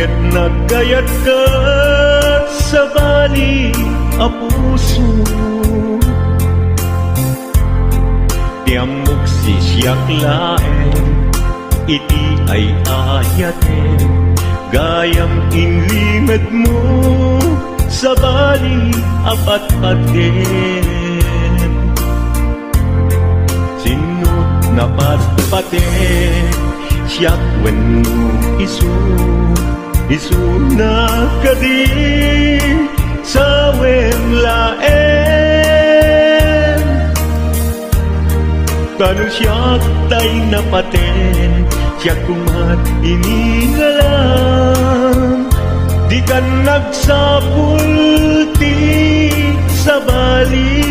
ket nagkayat ka sa bali a puso. Tiamok si siyak laeng, iti ay ayaten, gayam inlimad mo sa bali apat-paten. Sinut na patpaten, siyak wenno isu na kadi sa wemlaen. Kanu siyak tay napaten, siyak kumat inigalang, di kan nagsapulti sa bali.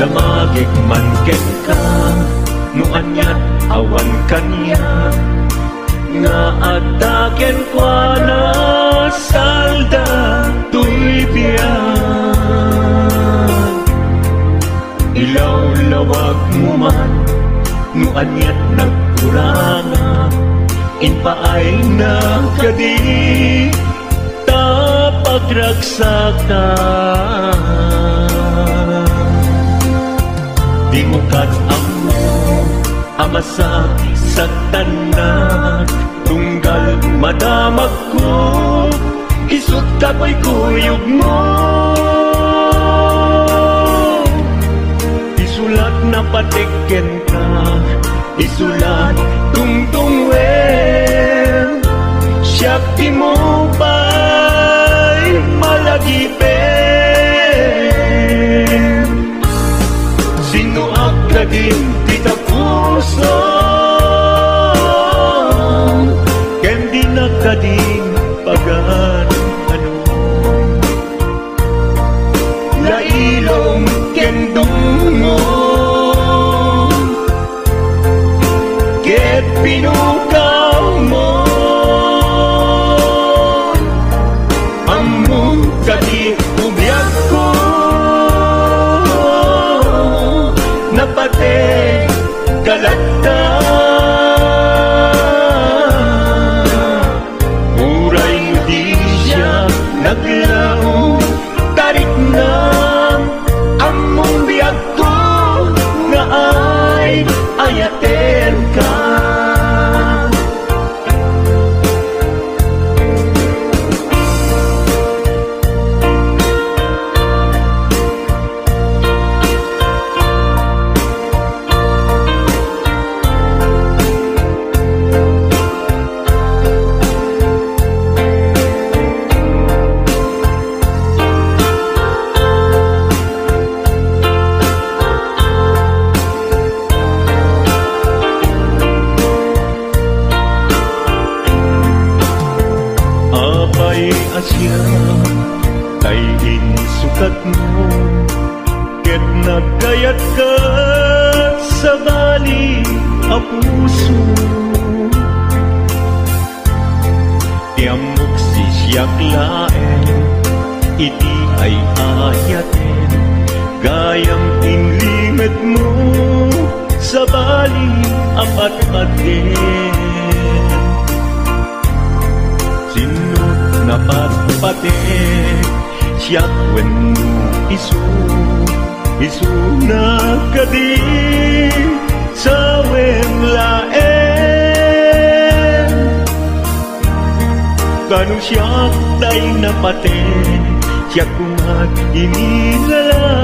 Damagik man ken ka, no anyat awan kanya, nga ataken kwa na salda tuy biyan. Ilaw-lawag mo man, no anyat nagkuranga, inpaay na kadi tapagragsakan. Di mo kat-amo amasak sa tanan, tunggal madamag ko, isut kapoy kuyog mo. Isulat na patiken ka, isulat tungtungwen, siyak di mo ba'y malagipin. Sino akadin kita puso, ken di nakadin pagan ano. Lailong ken dungong, ket pinukaw mo, among kadi ubyak ko, napate kalata. Uray mo di siya naglaong, tarik na among biyag ko, nga ay ayaten ka. Asya kay insukat mo, ket nagkayat ka sa bali a puso. Tiamok si siyak laeng, iti ay ayaten, gayam inlimad mo sa bali apat-paten. Sinut na patpaten, siyak wenno isu na kadi sa wemlaen. Kanu siyak tay napaten, siyak kumat inilalang,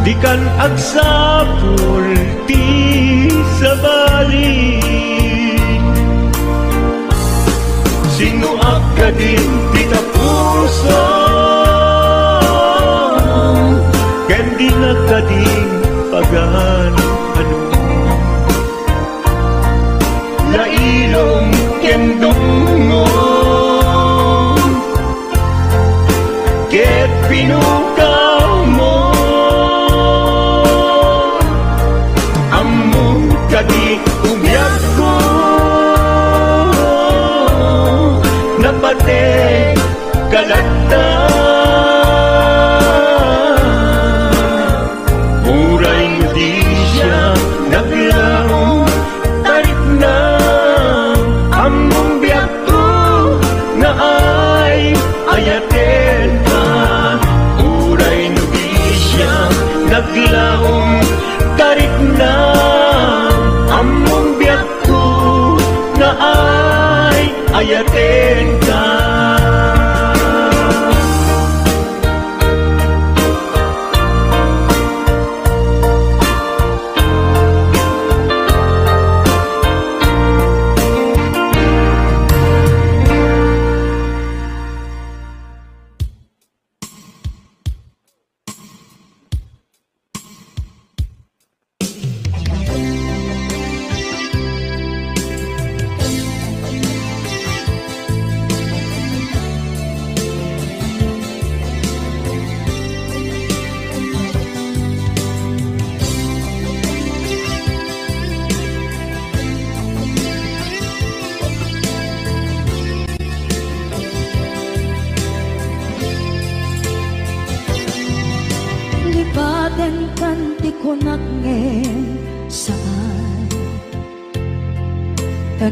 di kan agsapul ti sa bali. Sino akadin kita puso, ken di nakadin pagan ano. Lailong ken dungong, ket pinukaw mo, among kadi ubyak ko, napate kalata. Uray mo di siya naglaong, tarik na dayaten ka.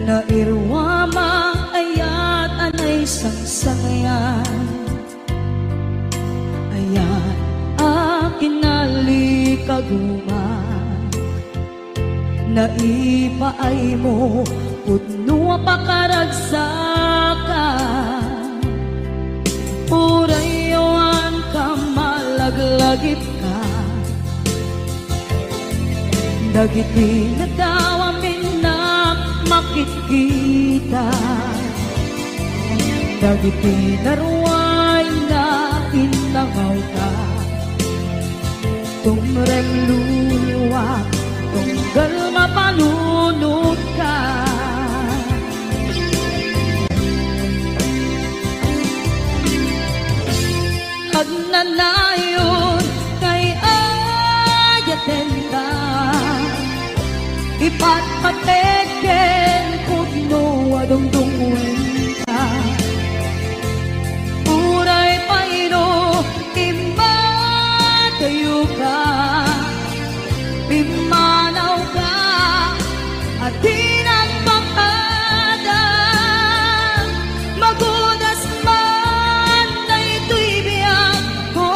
Nairwama ayat anay sangsangayan, ayat akin nalikaguman, naipaay mo pudno pakaragsakan, urayawan ka malaglagip ka, dagiti nagdawamin na makikita, dagiti naruay na inangaw ka, tumrem luluwa, tunggal mapalunod ka. Agnanayon kay ayaten ka, ipatpateken pudno adungdungwen ka, uray payno imatayo ka, pimanaw ka at tinagpakadang magudas man na ito'y biyag ko,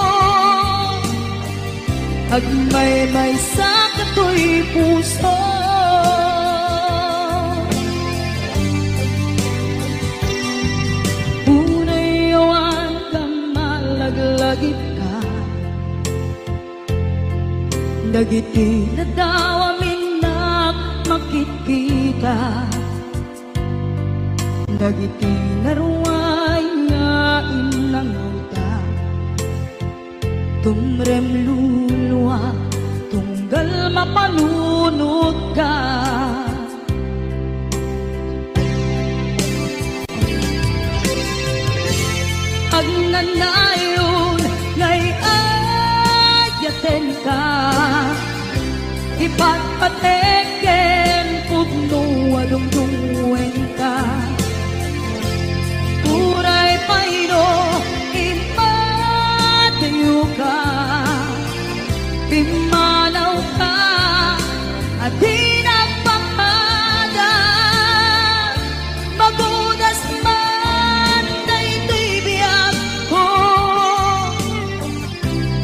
agmay-may sa kato'y puso. Dagiti nadawamin na makikita, dagiti naruay nga inangaw ka, tumrem luluwa, tunggal mapalunod ka. Agnanayon ngay ayaten ka, ipatpateken pudno adungdungwen ka, uray payno imatayo ka, pimanaw ka at tinagpakadang magudas man na ito'y biyag ko,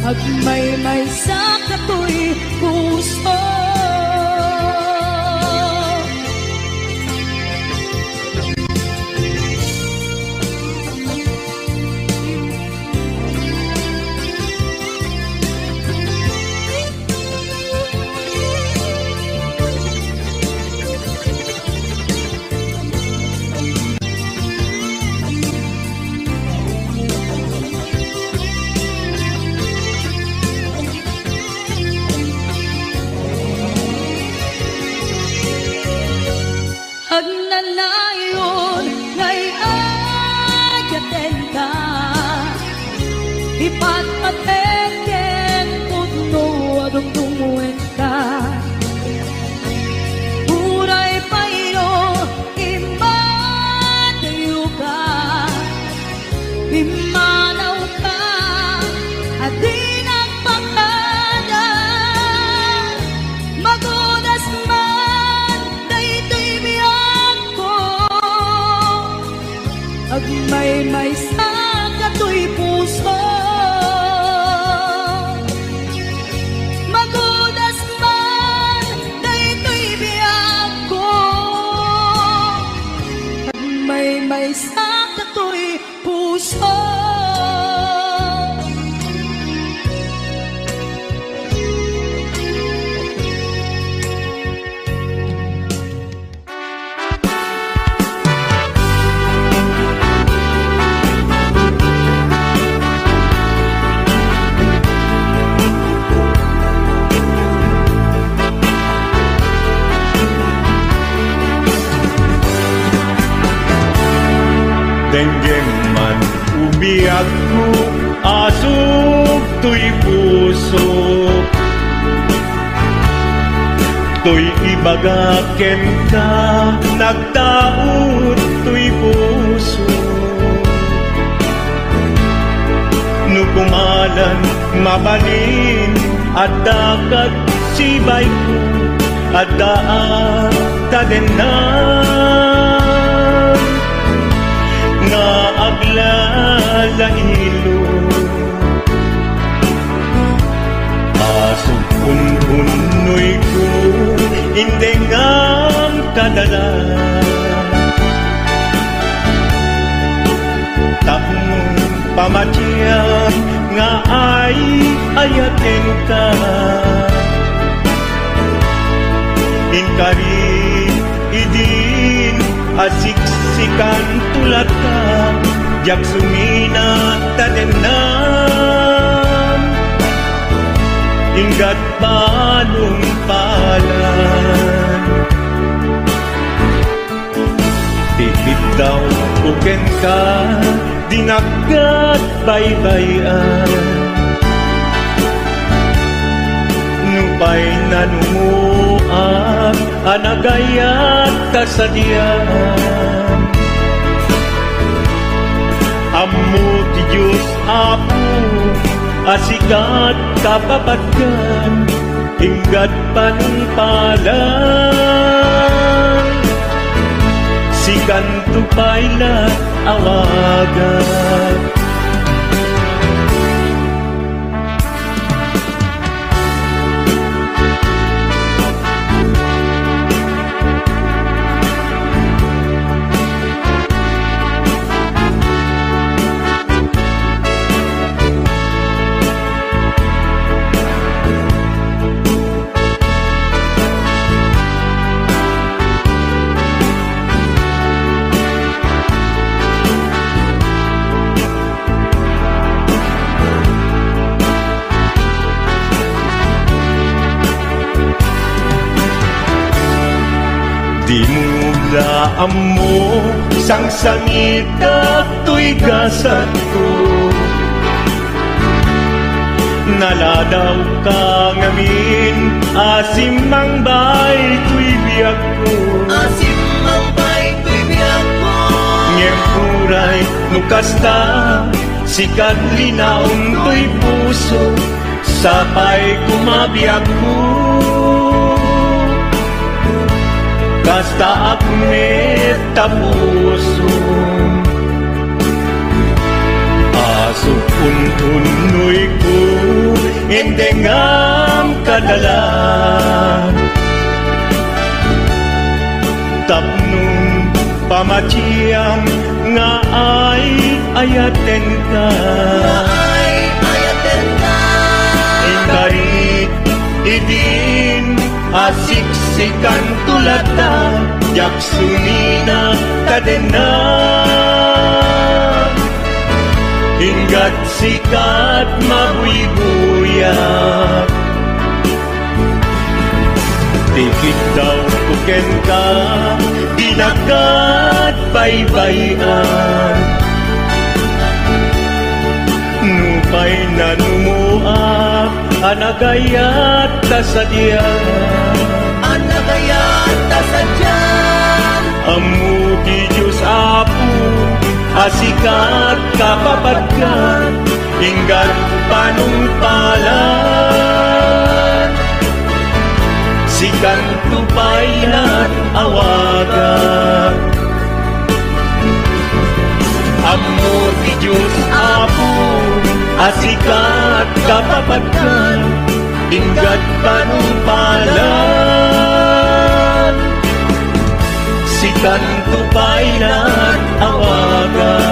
agmay-may sa kato'y puso. Agnanayon ngay ayaten ka, ipatpateken pudno adungdungwen ka, uray payno imatayo ka, pimanaw ka at tinagpakadang magudas man na ito'y biyag sa kato'y puso. Denggem man umiyak ko, asog to'y puso. To'y ibagaken ka, nagtaot to'y puso. Nukumalan, mabalin, at dakat sibay ko, at daan tadenan. Nga aglalahilo, asog unhunoy ko, hindi ngang kadala. Tapong pamatyan nga ay ayatin ka. Inkari idin asiksikan tulad ka, jak sumina tadenan. Ingat panumpalan, tipid daw buken ka, dinagat baybayan. Nupay nanumuak, anagayat kasadyan. Ammo ti Diyos Apo, asikat kapapatkan, ingat panumpalan. Sikan tupay na awagan. Di mula amo sang sangit at to'y gasat ko. Naladaw ka ngamin, asim mang bay to'y biyak ko. Asim mang bay to'y biyak ko. Ngem puray nukasta, sikat linaon to'y puso, sapay kumabiyak ko. Basta akmet tapuso, asok unhunoy ko, hindi ngam kadalan. Tapnong pamatiyam nga ay ayaten ka. Ikarit idin asiksikan tulad na, jak sumina tadenan. Ingat sikat mabuy-buyak, tikit daw kuken ka, dinagat baybayan. Nupay na numuak, anagayat kasadyan. Anagayat kasadyan. Amu di Diyos Apo, asikat kapapatkan, ingat panumpalan. Sikan tupay na awagan. Amu di Diyos Apo, asikat kapapatkan, ingat panumpalan. si kanto pa'y nag-awagan.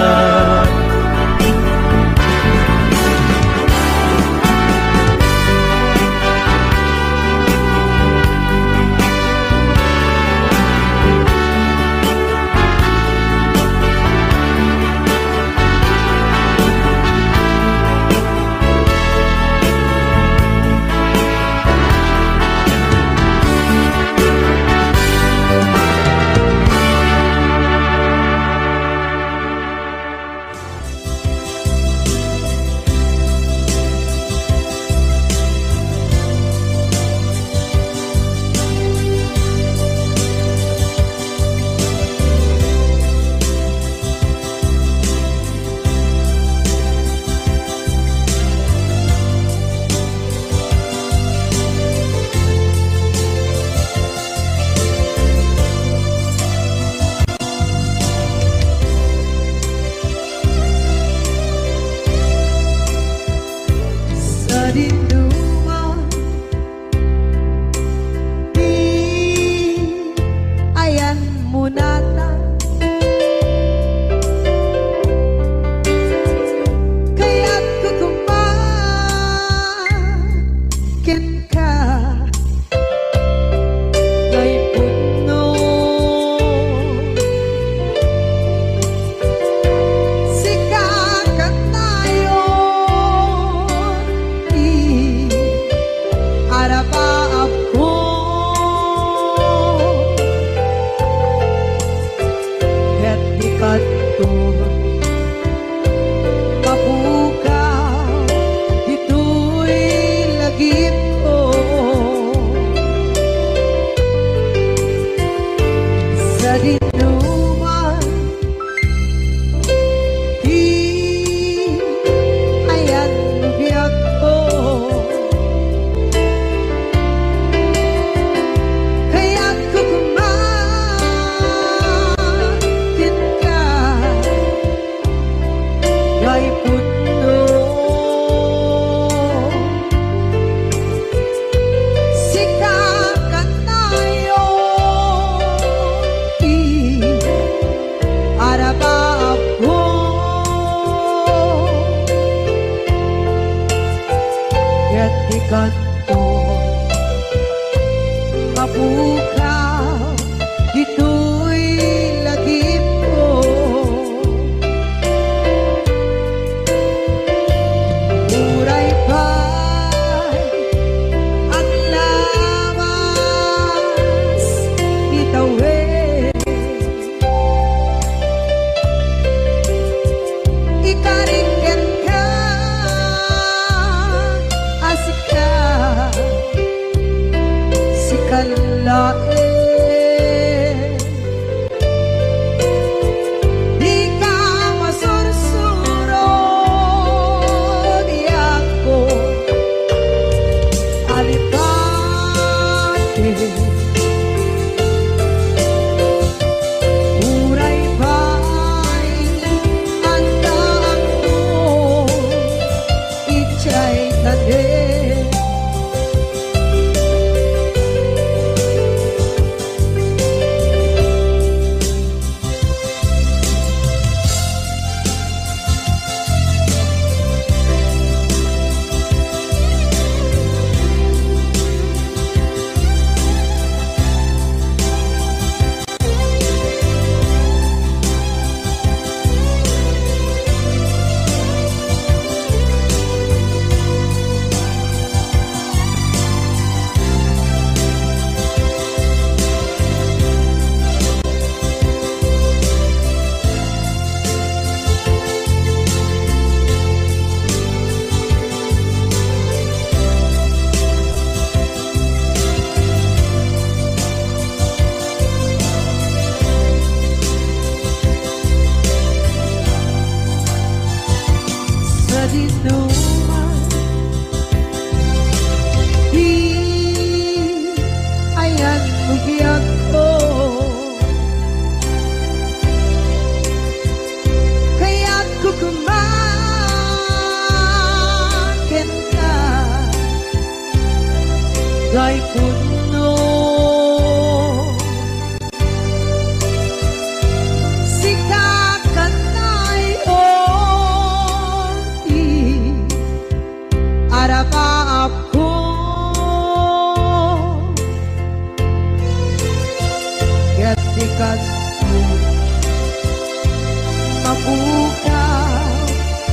Mabukaw,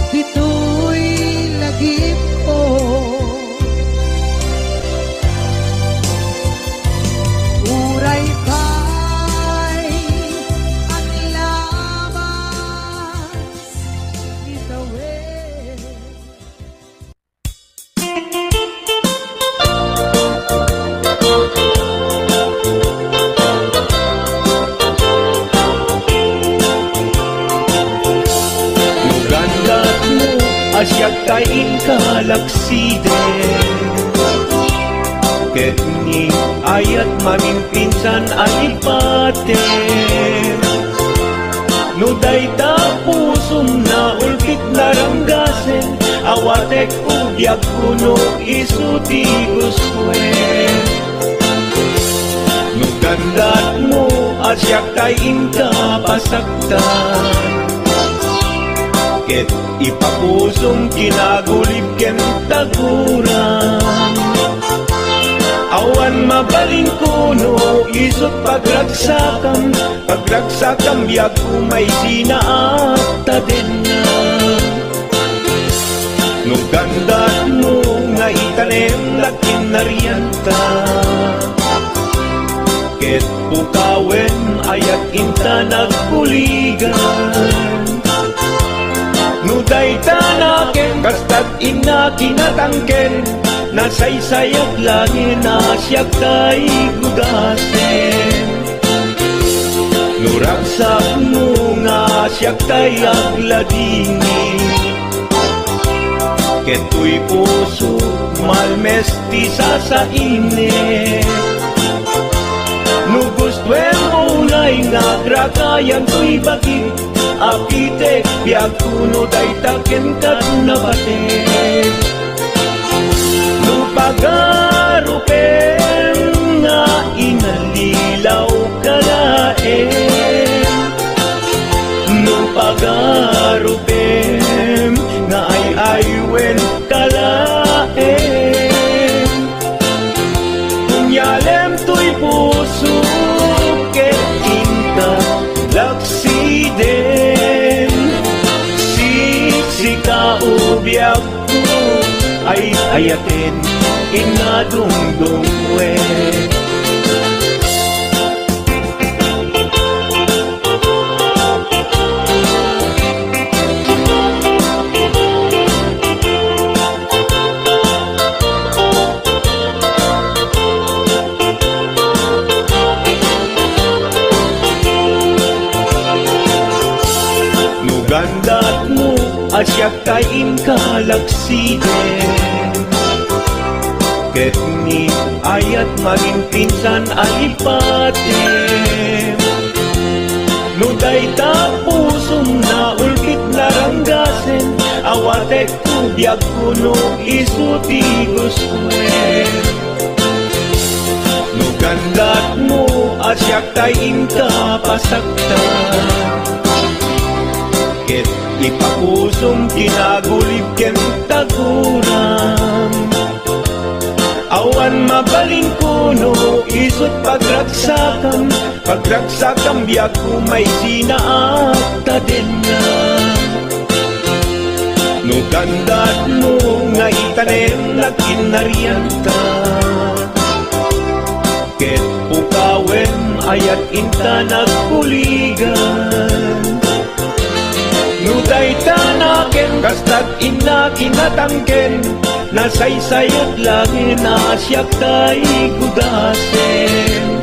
dito'y lagip ko. Uray kay ang labas itawid. Nugandat mo asyak kain kalaksiden ket ni ayat mamimpinsan alipate no dayta pusum na ulkit naranggasen awatek ugyak kuno isuti guswen nugandat mo asyak kain kapasaktan ket ipapusong kinagulib ken taguran awan mabaling kuno isot pagragsakam biag kumay sinaakta din na nugandat mo nga itanem lakin nariyanta ket pukawen ayat inta nagkuligan nuday tanaken kastat ina kinatangken nasaysayat langin asyak tay gugasen nuragsak mo nga asyak tay agladini keto'y puso malmesti sa init nugustwen mo unay nga grakayan to'y baging apite biag kuno day taken kat nabaten nupagarupen nga inalilaw kalaen nupagarupen nga ay-aywen kalaen kunyalem to'y puso ket inta laksiden sikaubyak ko ay ayatin inadungdungwe nugandat mo asyak kain kalaksiden ket ni ayat maging pinsan alipate no dayta pusong na ulkit naranggasen awatek ugyak kuno isuti guswen nugandat mo asyak tayin kapasaktan ket ipapusong kinagulib ken taguran awan mabaling kuno isot pagragsakam biag kumay sinaakta din na nugandat mo nga itanem lakin nariyanta ket pukawen ayat inta nagkuligan nuday tanaken kastat ina kinatangken nasaysayat langin asyak tay gugasen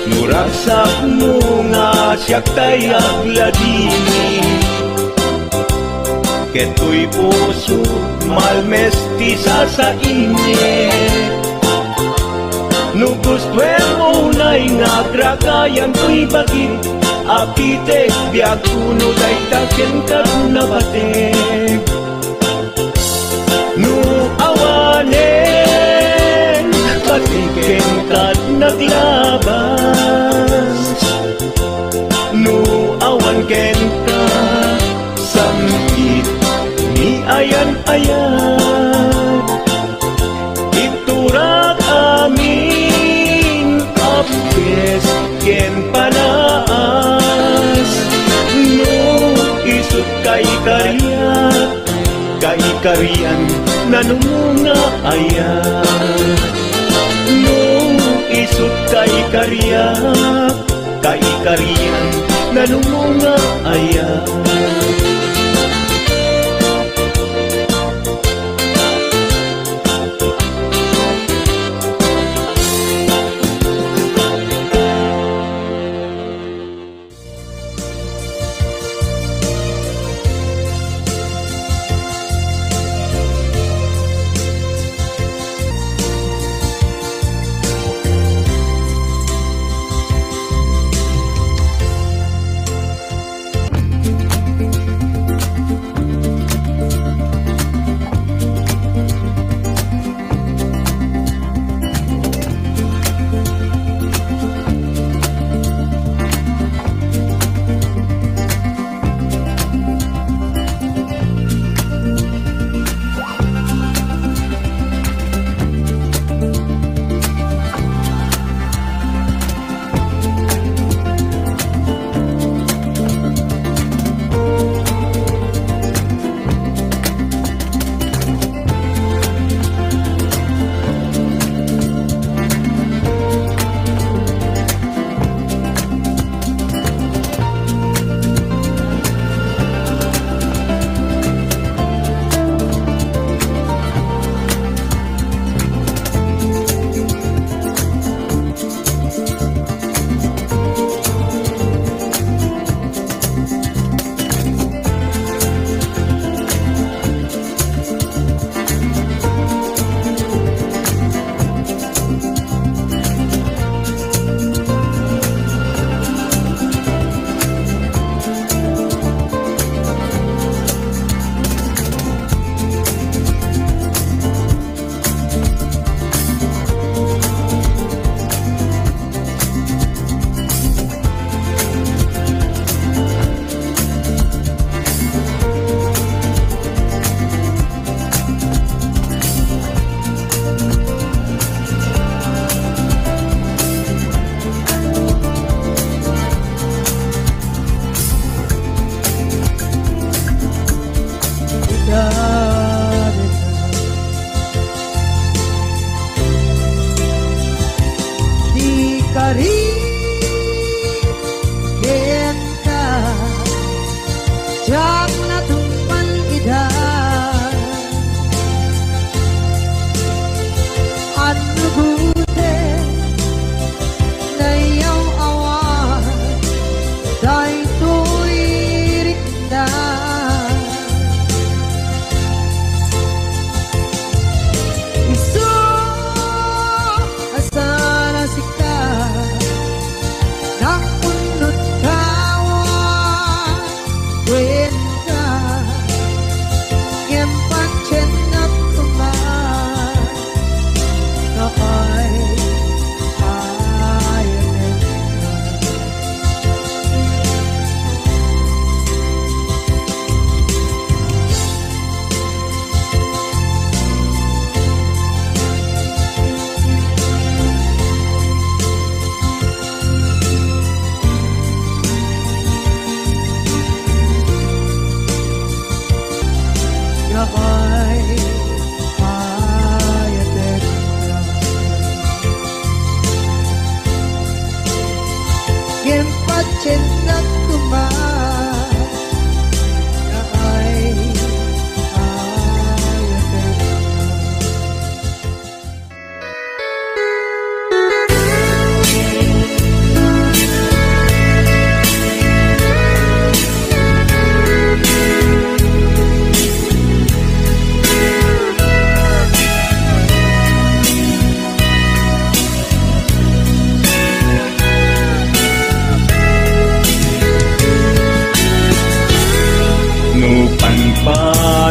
nuragsak mo nga asyak tay agladini keto'y puso malmesti sa init nugustwen mo unay nga gragayan to'y baging apite biag kuno day taken kat nabatek nu awanen patiken kat naglabas nu awan ken ka samkit ni ayan-ayan iturak amin apes ken pana kari-karian nanumunga aya. No isut kari-karian nanumunga aya.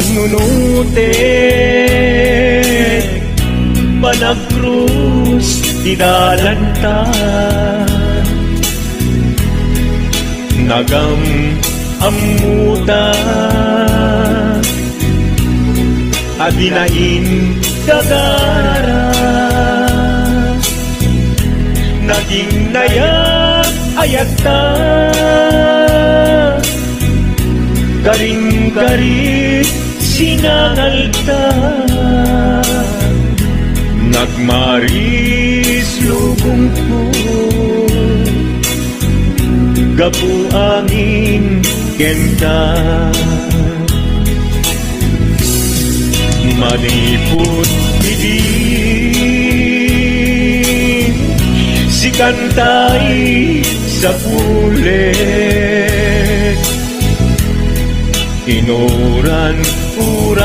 panunutin Panagkrus dinalantan Nagam amuta Adinain dagara Naging nayag ayata Garing-garing sinangalta nagmaris lubong ko gapu angin kenta maniput idin si kantay sa pulet inuran uras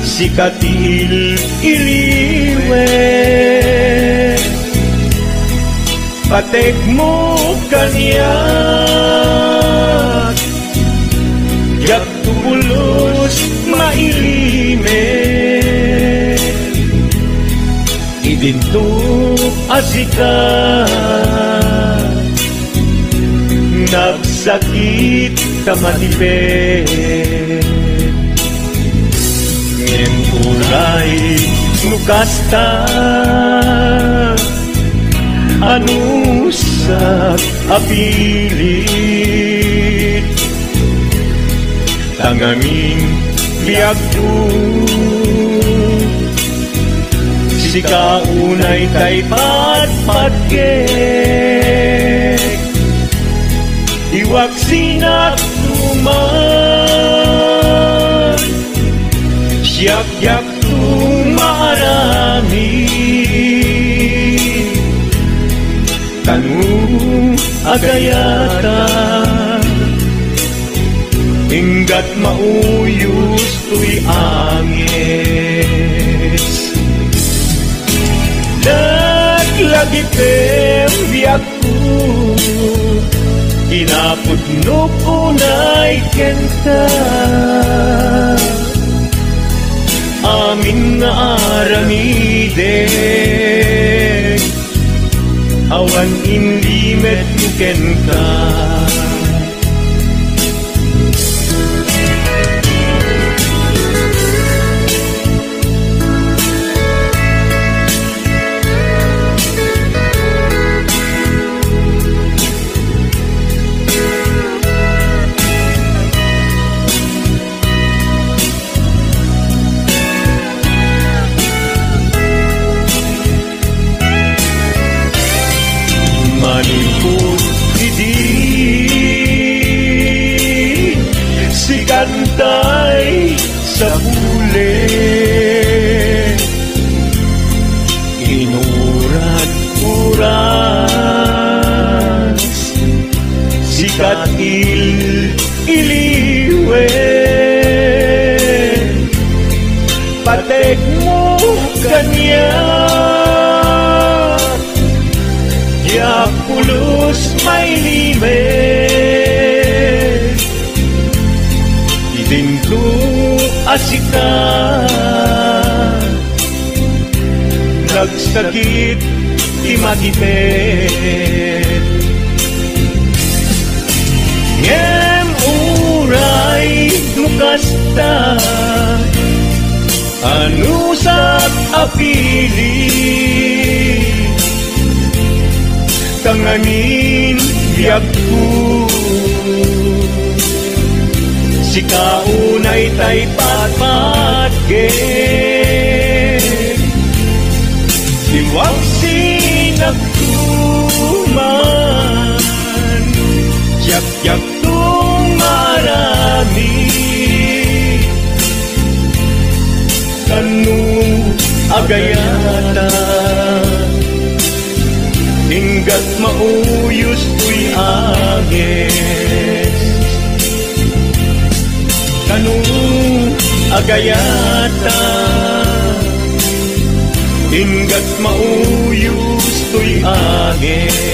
si katil iliwet patek mo kanyak yak tulos mailimet idinto asikat nagsakit kamatipet ngem ulay nukasta anusak apilit tanganing biyagto si kaunay kay patpatgek iwak sinak tuman siyak-yak tumarami kanu agayata hinggat mauyos tuy angis lagi pembiak ko kinaputno punay kenta amin nga aramidek awan inlimet kenta maniput idin si kantay sa pulet inuran uras si katil iliwet patek mo kanya yak pulos may limet idinto asikat nagsakit imatipet ngem uray nukasta anusak apilit tanganin biyagto si kaunay tay patpatgek iwag sinagtuman yak-yak tumarami kanu agayata hinggat mauyos tuy agis kanu agayata hinggat mauyos tuy agis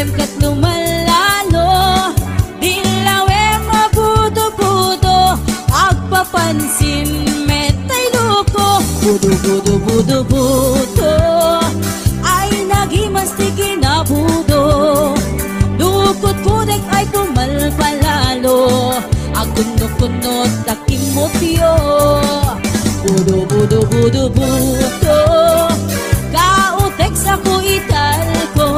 Kudem kat lumalalo, dilawe mabudo-budo, agpapansin metay luko. Budo-budo-budo-budo, ay nagimastigin na budo. Dukot kudek ay pumalpalalo, agunod-gunod takimotyo. Budo-budo-budo-budo, kautek sa kuital ko,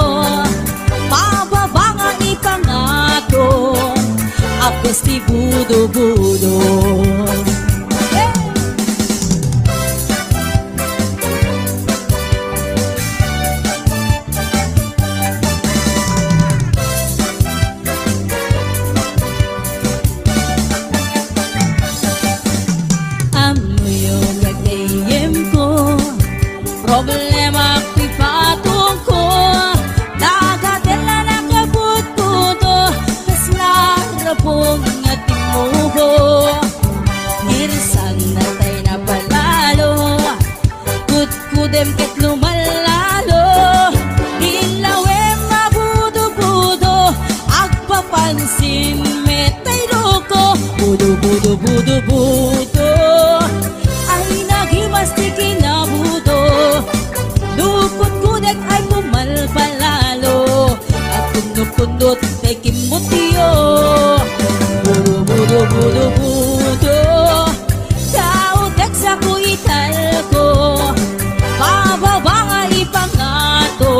pababa nga ipangato, apos ti budo-budo. Problema pipatong ko, dagatela na kabut-budo, kaslara pong ating muho. Irsan na tayo na palalo, kudem ket lumalalo, ilawe mabudo-budo, agpapansin metay loko. Budo-budo-budo-budo, ay nagimastikin na budo. Dukot kudek ay pumalpalalo, at kunot-kunot kay kimutyo. Budo-budo-budo-budo, kautek sa kuital ko, pababa nga ipangato,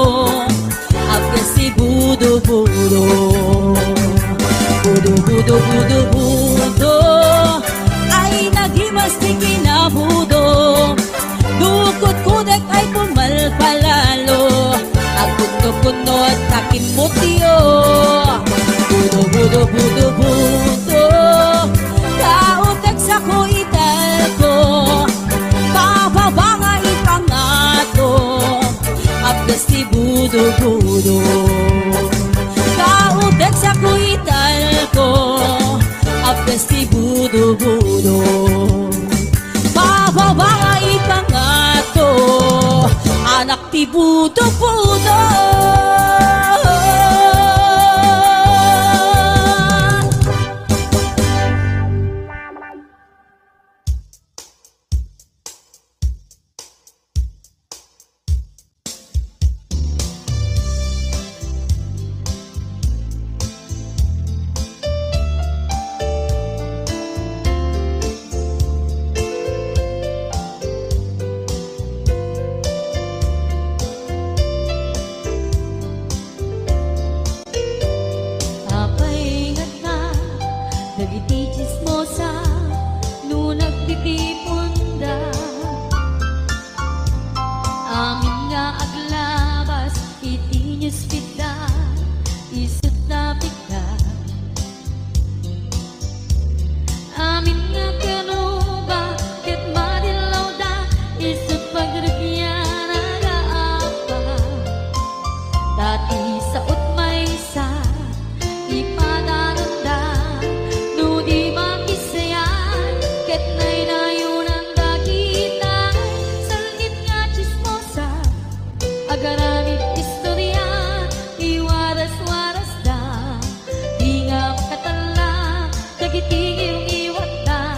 apos si budo-budo. Budo-budo-budo-budo, ay nagimastikin na budo. Dukot kudek ay pumalpalalo, agkunot-kunot takimutyo. Budo-budo-budo-budo, kautek sa kuital ko, pababa nga ipangato, apos si budo-budo. Kautek sa kuital ko, apos si budo-budo. Pababa nga ipangato, anak ti budo-budo. Dagiti chismosa, no nagtitipunda, amin nga aglabas, iti newsfeed isut na bigla. Amin nga kanuba, ket madilaw da, isut pagragyan nagaapa. Dati sa utmay sa ipadaranda, no di makisayan, ket nay nayon ang dakita. Salit nga chismosa, agaramit istorya, iwaras-waras da, di nga makatala, dagiti iyong iwat da,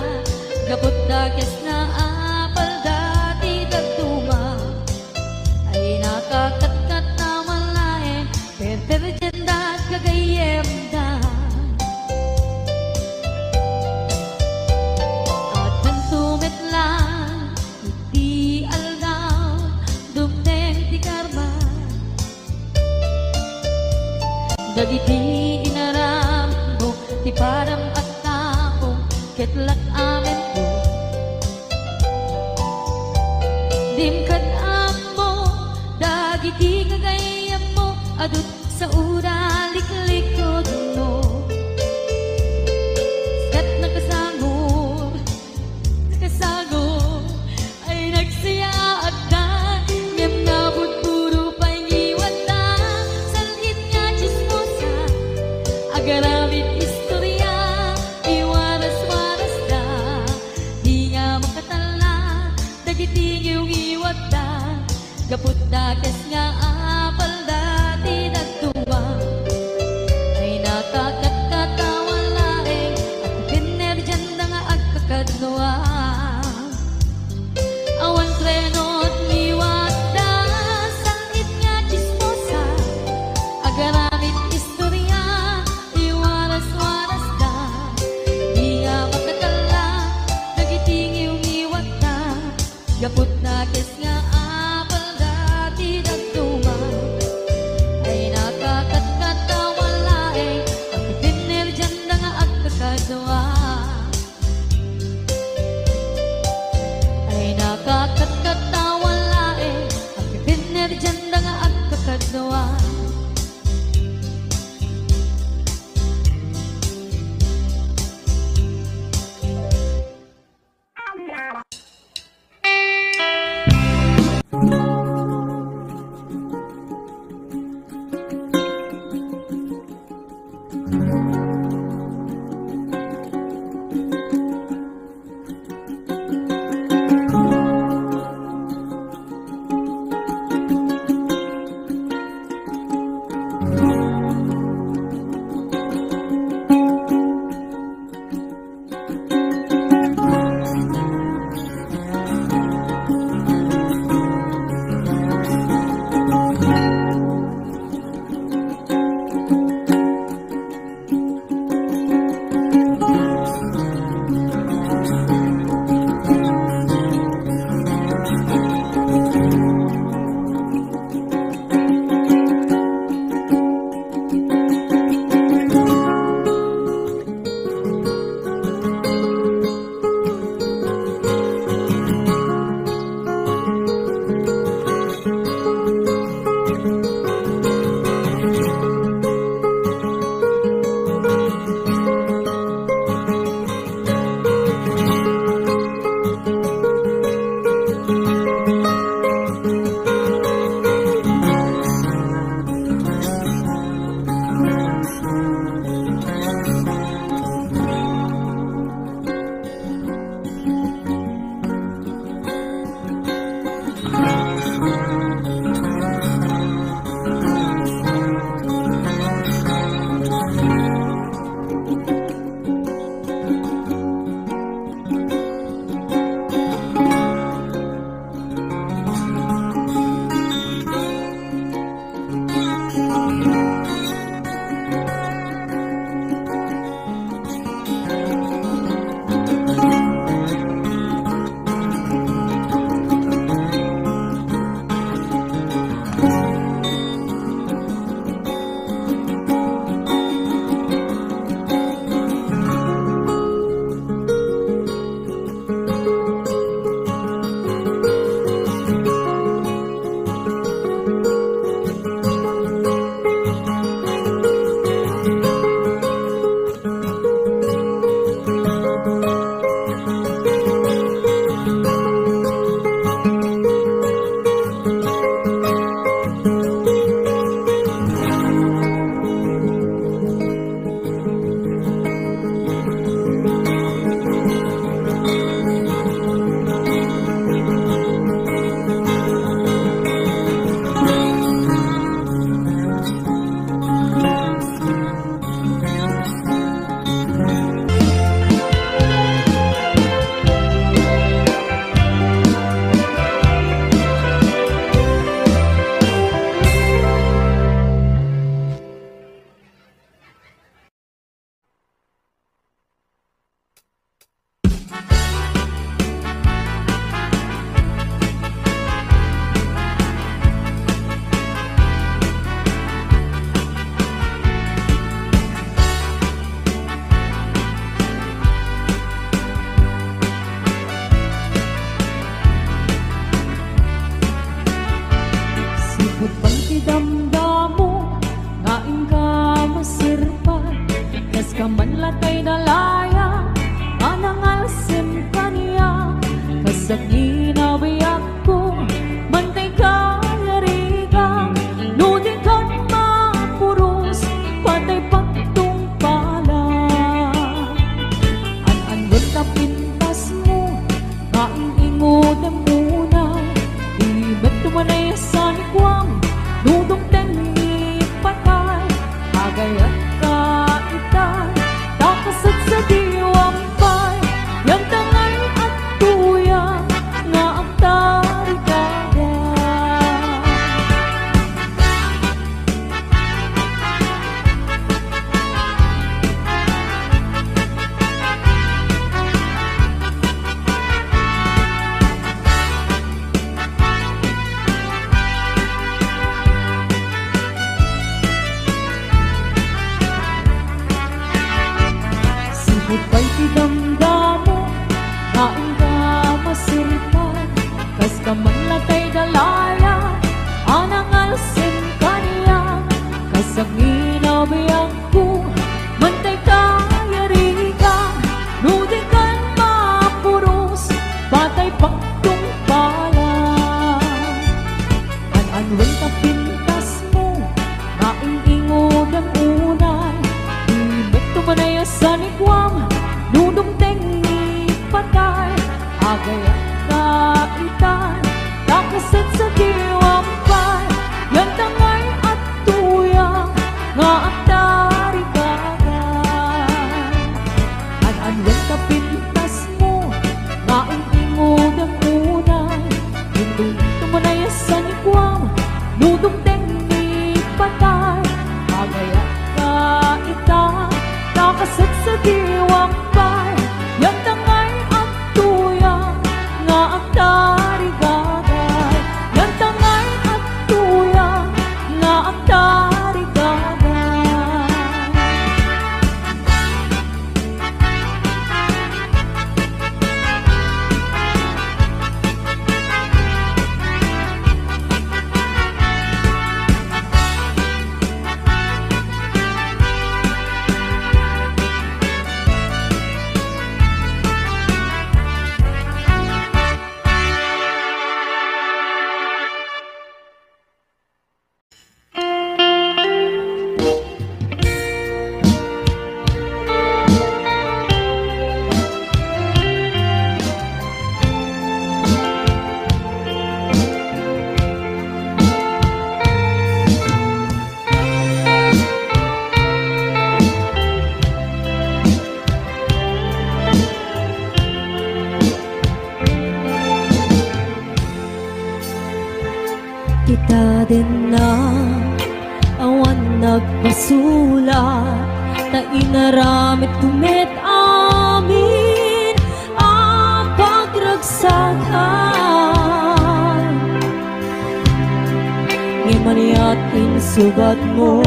gabot da kes na apal dati dagduma, ay nakakatkat na malayan, perperjan da kagayem da. At nantumit lang, iti aldaw, dumteng ti karma, dagiti inaram mo, ti param at tapo, ketlak amen ko. Dimkad amo, dagiti kagayam mo, adut sa uraliklikod mo. Kat nakasagod, ay nagsaya at da, ngem nabot puro pa'y iwan da. Salit nga chismosa, agaramit istorya, iwaras-waras da, di nga makatala, dagiti iyong iwat da, gapot da kes nga apal dati nagtuwa. kadwa. Awan trenot liwat da sangit nga chismosa, agaramit istorya iwaras-waras da. Di nga makatala nagitingiw iwat da, gapot na kes nga apal dati dagtuma. Ay nakakatawalae ang ipinir dyan na nga agkakadwa. Ay nakakatawalae ang ipinir dyan na nga agkakadwa. Yang tangan masirpan, kas kamanlatay dalaya, anang alsin kaniya, kasangina biyang ko, mantay kayariga, nudikan mapuros, batay pagtung pala. An-anwen ka pintas mo, maing-ingod ang unay, ibig tumanaya sa nigwam, nudong tengi patay, agay kaitan, takasat sa diwampay, yan tangay at tuyang, nga ang tari kagay. An-anwen ka pintas mo, maing-ingod ang unay, ibig tumanaya sa nigwam, nudong tengi patay, agay kaitan, takasat sa diwampay, yan tangay at tuyang, nga ang tari gagay. Yan tangay at tuyang, nga ang tari gagay. Kita din na awan nagpasulat, ta inaramit kumit amin ang pagragsakan. Ngimaniat insugat mo,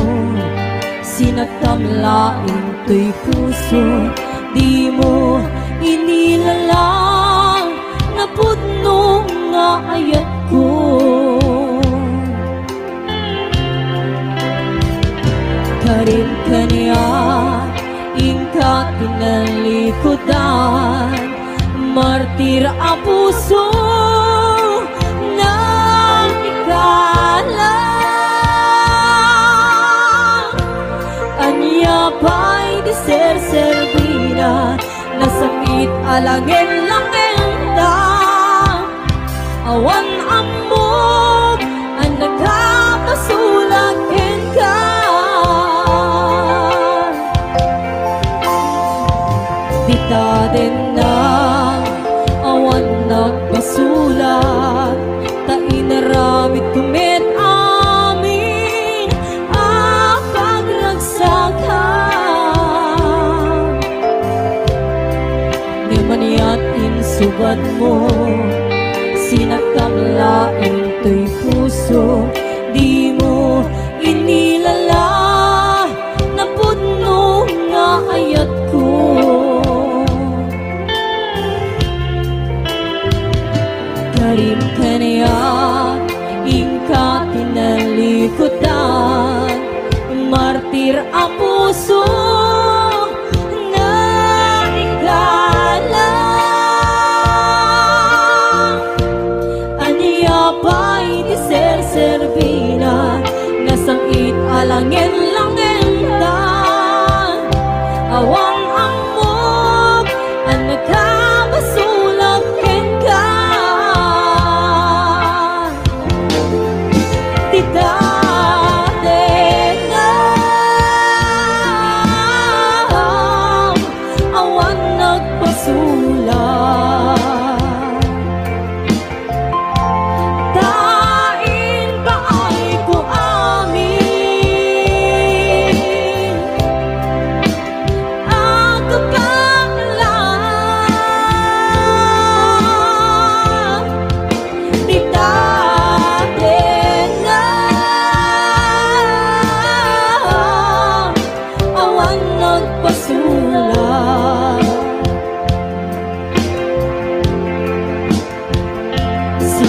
sinatamlaing to'y puso, di mo inilalang napudnong nga ayat ko. Karin kaniya, ingka tinalikodan, martir ang puso ng ikalang. Anya pa'y di ser-servina, nasakit alangin lang enda, awan amog ang nagkapasulag ka. Dita din na awan nagpasulat, ta inaramit kumit amin ang pagragsakan. Ngimaniat insugad mo, sinatamlaing to'y puso, di mo inilala napudno nga ayat ko. Karin kaniya, ingka tinalikodan, martir ang puso na ikalang. Aniya pa'y di ser-servina, nasangit alangin lang enda, awang amog ang nagkabasulag ka. Tita din na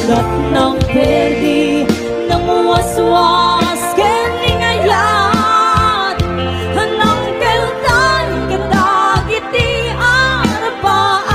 Sugat ng perdi, namuwaswas keningayat, hanang keltan kadagiti arapaan.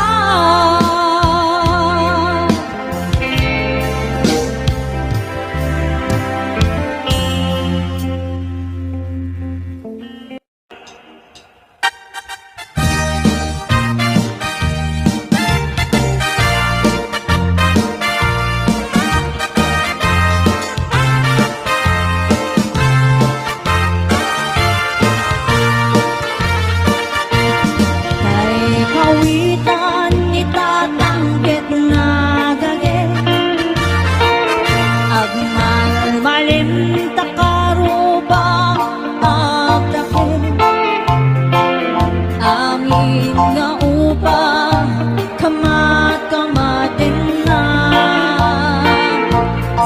Kawitan itatanggit nga gage, agmalmalin takarubang agdakin, amin nga upang kamat-kamatin na,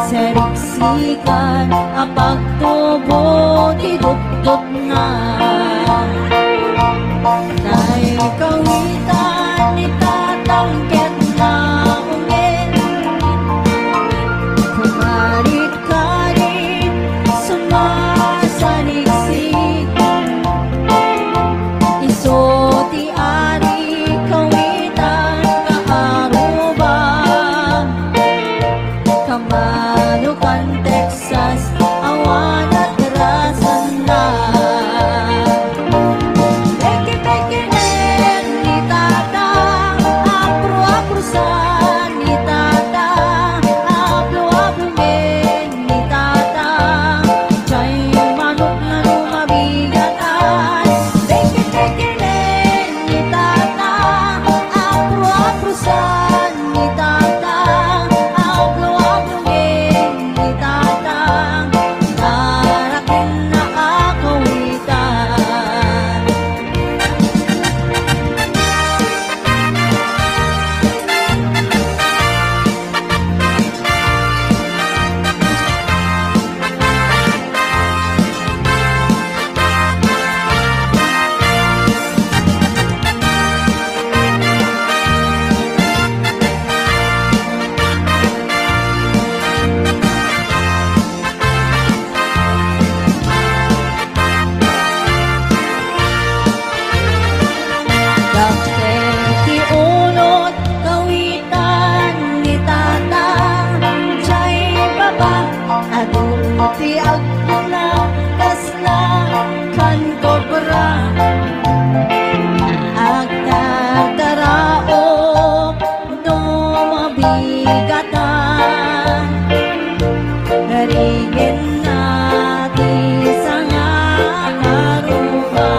seriksikan apagtubo tidukdok na. Dahil kawitan itatangkit na ungin, kumarit-karit sumasaliksik, iso ti ari kawitan kaaruba, Kamanukan Texas awan at rasan na. Ti agna kasla kan kobra, agtatarao no mabigatan, haringin natin sa nga karuba.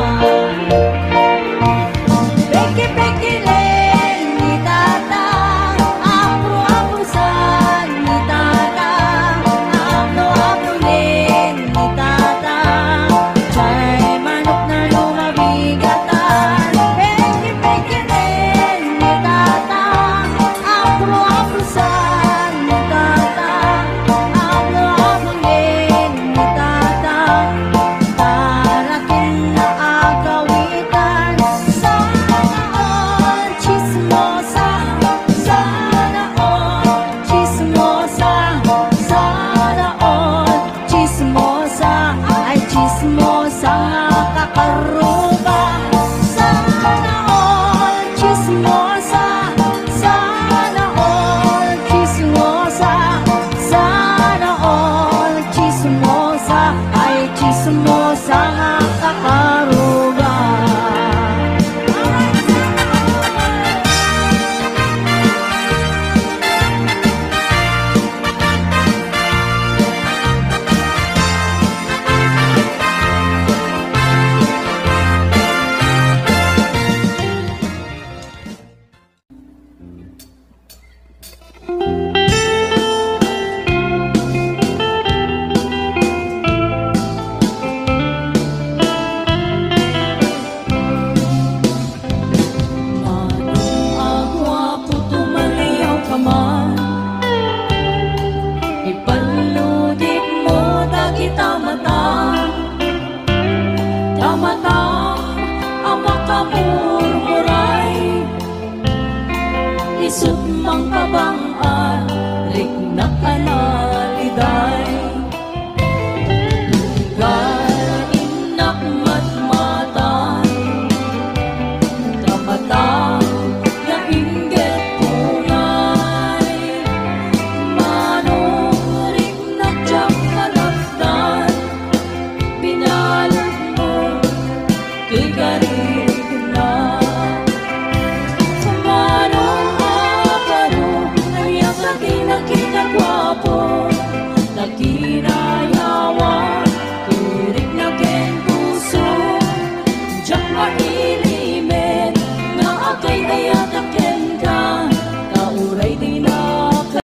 Peki-pekilen ni tata, apro-aprosan ni tata, apro-aprolen ni tata, chay manok na lumabigatan. Peki-pekilen ni tata, apro-aprosan ni tata, apro-aprolen ni tata, tarakin na agawitan. Sana all chismosa, sana all chismosa, sana all chismosa, ay chismosa nga kakaruba. Sana all chismosa, sana all chismosa, sana all chismosa, ay chismosa nga kakaruba. Isut mang kabang-an balik na kanaliday